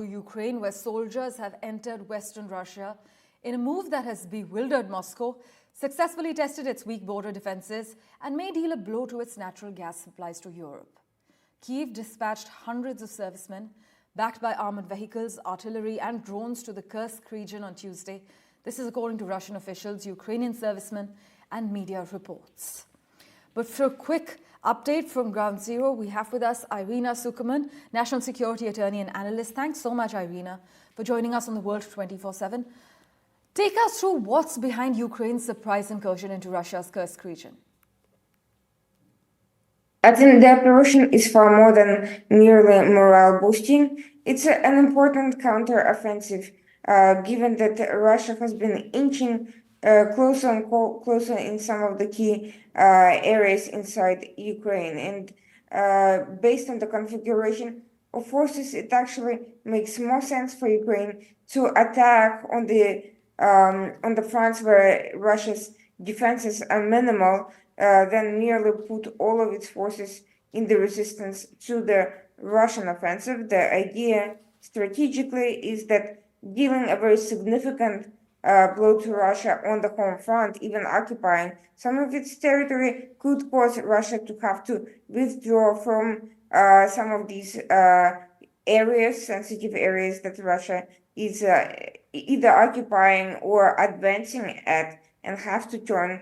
Ukraine, where soldiers have entered western Russia in a move that has bewildered Moscow, successfully tested its weak border defenses, and may deal a blow to its natural gas supplies to Europe. Kyiv dispatched hundreds of servicemen, backed by armored vehicles, artillery, and drones to the Kursk region on Tuesday. This is according to Russian officials, Ukrainian servicemen, and media reports. But for a quick update from Ground Zero, we have with us Irina Tsukerman, National Security Attorney and Analyst. Thanks so much, Irina, for joining us on the World 24/7. Take us through what's behind Ukraine's surprise incursion into Russia's Kursk region. I think the operation is far more than merely morale boosting. It's an important counter-offensive, given that Russia has been inching closer and closer in some of the key areas inside Ukraine. And based on the configuration of forces, it actually makes more sense for Ukraine to attack on the fronts where Russia's defenses are minimal, than merely put all of its forces in the resistance to the Russian offensive. The idea strategically is that dealing a very significant blow to Russia on the home front, even occupying some of its territory, could cause Russia to have to withdraw from some of these areas, sensitive areas that Russia is either occupying or advancing at, and have to turn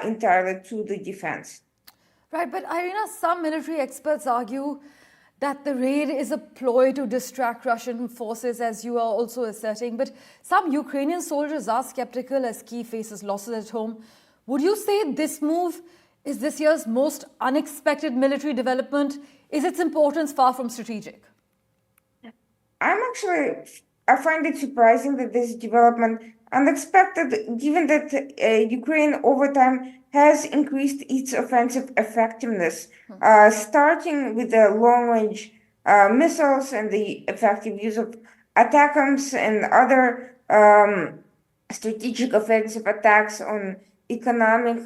entirely to the defense. Right, but Irina, some military experts argue that the raid is a ploy to distract Russian forces, as you are also asserting. But some Ukrainian soldiers are skeptical as Kyiv faces losses at home. Would you say this move is this year's most unexpected military development? Is its importance far from strategic? I find it surprising that this development unexpected, given that Ukraine over time has increased its offensive effectiveness, starting with the long-range missiles and the effective use of ATACMS and other strategic offensive attacks on economic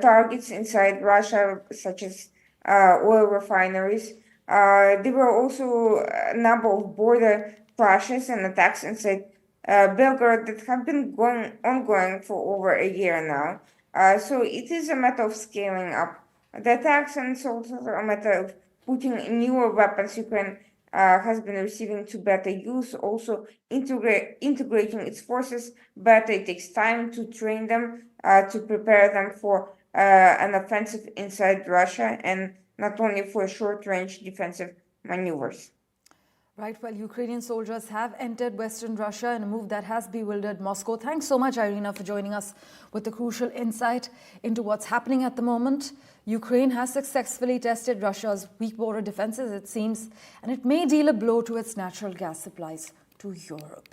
targets inside Russia, such as oil refineries. There were also a number of border clashes and attacks inside Belgorod that have been ongoing for over a year now. So it is a matter of scaling up the attacks, and it's also a matter of putting newer weapons Ukraine has been receiving to better use, also integrating its forces better. It takes time to train them, to prepare them for an offensive inside Russia, and not only for short-range defensive maneuvers. Right, well, Ukrainian soldiers have entered western Russia in a move that has bewildered Moscow. Thanks so much, Irina, for joining us with the crucial insight into what's happening at the moment. Ukraine has successfully tested Russia's weak border defenses, it seems, and it may deal a blow to its natural gas supplies to Europe.